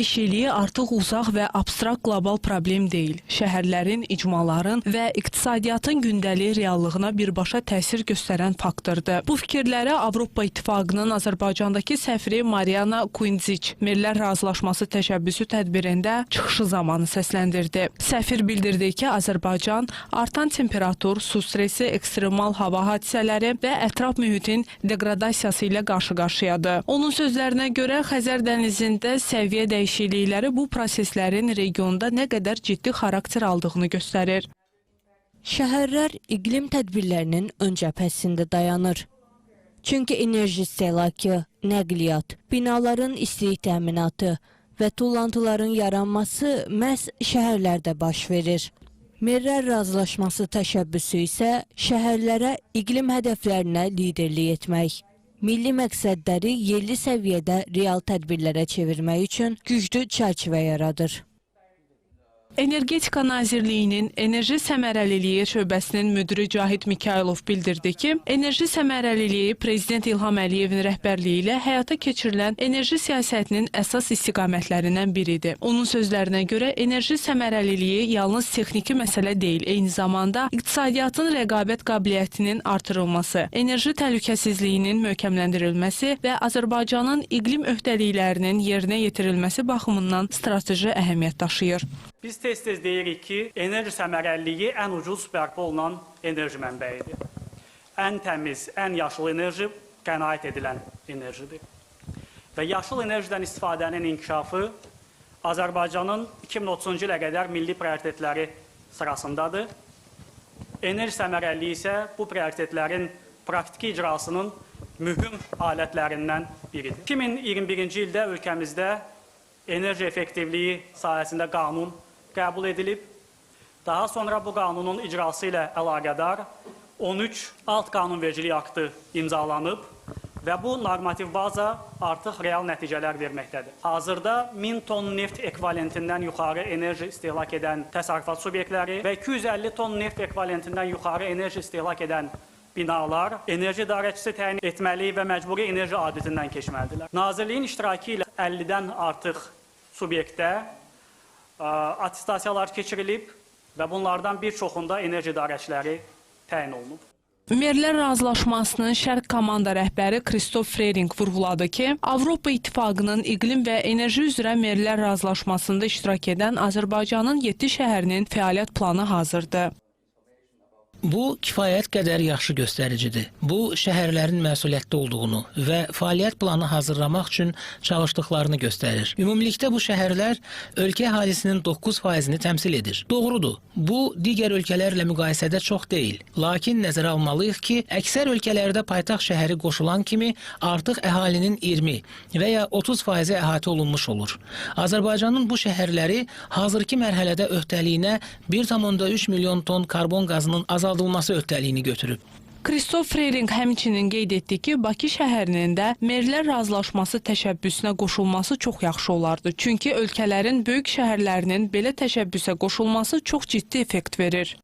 dəyişikliyi artıq uzaq və abstrakt qlobal problem deyil. Şəhərlərin, icmaların və iqtisadiyyatın gündəlik reallığına birbaşa təsir göstərən faktordur. Bu fikirləri Avropa İttifaqının Azərbaycandakı səfiri Mariana Quinzic Merlər Razılaşması təşəbbüsü tədbirində çıxışı zamanı səsləndirdi. Səfir bildirdi ki, Azərbaycan artan temperatur, su stresi, ekstremal hava hadisələri və ətraf mühitin degradasiyası ilə qarşı-qarşıyadır. Onun sözlərinə görə Xəzər dənizində səviyyə dəyişiklikləri bu proseslərin regionda nə qədər ciddi xarakter aldığını göstərir. Şəhərlər iqlim tədbirlərinin ön cəbhəsində dayanır. Çünki enerji istehlakı, nəqliyyat, binaların istilik təminatı və tullantıların yaranması məhz şəhərlərdə baş verir. Merlər Razılaşması təşəbbüsü isə şəhərlərə iqlim hədəflərinə liderlik etmək, milli məqsədləri yerli səviyyədə real tədbirlərə çevirmək üçün güclü çərçivə yaradır. Energetika Nazirliyinin Enerji Səmərəliliyi şöbəsinin müdiri Cahid Mikailov bildirdi ki, enerji səmərəliliyi Prezident İlham Əliyevin rəhbərliyi ilə həyata keçirilən enerji siyasətinin əsas istiqamətlərindən biridir. Onun sözlərinə görə enerji səmərəliliyi yalnız texniki məsələ deyil, eyni zamanda iqtisadiyyatın rəqabət qabiliyyətinin artırılması, enerji təhlükəsizliyinin möhkəmləndirilməsi və Azərbaycanın iqlim öhdəliklərinin yerinə yetirilməsi baxımından strateji əhəmiyyət daşıyır. Biz tez-tez deyirik ki, enerji səmərəliliyi ən ucuz bərpa olunan enerji mənbəyidir. Ən təmiz, ən yaşıl enerji qənaət edilən enerjidir. Və yaşıl enerjidən istifadənin inkişafı Azərbaycanın 2030-cu ilə qədər milli prioritetləri sırasındadır. Enerji səmərəliliyi isə bu prioritetlərin praktiki icrasının mühüm alətlərindən biridir. 2021-ci ildə ölkəmizdə enerji effektivliyi sahəsində qanun qəbul edilib. Daha sonra bu qanunun icrası ilə əlaqədar 13 alt qanunvericilik aktı imzalanıb və bu normativ baza artıq real nəticələr verməkdədir. Hazırda 1000 ton neft ekvivalentindən yuxarı enerji istehlak edən təsərrüfat subyektləri və 250 ton neft ekvivalentindən yuxarı enerji istehlak edən binalar enerji idarəçisi təyin etməli və məcburi enerji auditindən keçməlidirlər. Nazirliyin iştirakı ilə 50-dən artıq subyektdə attestasiyalar keçirilib və bunlardan bir çoxunda enerji idarəçiləri təyin olunub. Merlər Razılaşmasının şərq komanda rəhbəri Kristof Frering vurğuladı ki, Avropa İttifaqının iqlim və enerji üzrə Merlər Razılaşmasında iştirak edən Azərbaycanın 7 şəhərinin fəaliyyət planı hazırdır. Bu kifayət qədər yaxşı göstəricidir. Bu, şəhərlərin məsuliyyətli olduğunu və fəaliyyət planı hazırlamaq üçün çalışdıqlarını göstərir. Ümumilikdə bu şəhərlər ölkə əhalisinin 9%-ni təmsil edir. Doğrudur, bu, digər ölkələrlə müqayisədə çox deyil. Lakin nəzərə almalıyıq ki, əksər ölkələrdə paytaxt şəhəri qoşulan kimi artıq əhalinin 20 və ya 30%-i əhatə olunmuş olur. Azərbaycanın bu şəhərləri hazırki mərhələdə öhdəliyinə 1,3 milyon ton karbon qazının azaldılması öhdəliyini götürüb. Kristof Frering həmçinin qeyd etdi ki, Bakı şəhərinin də Merlər Razılaşması təşəbbüsünə qoşulması çox yaxşı olardı. Çünki ölkələrin böyük şəhərlərinin belə təşəbbüsə qoşulması çox ciddi effekt verir.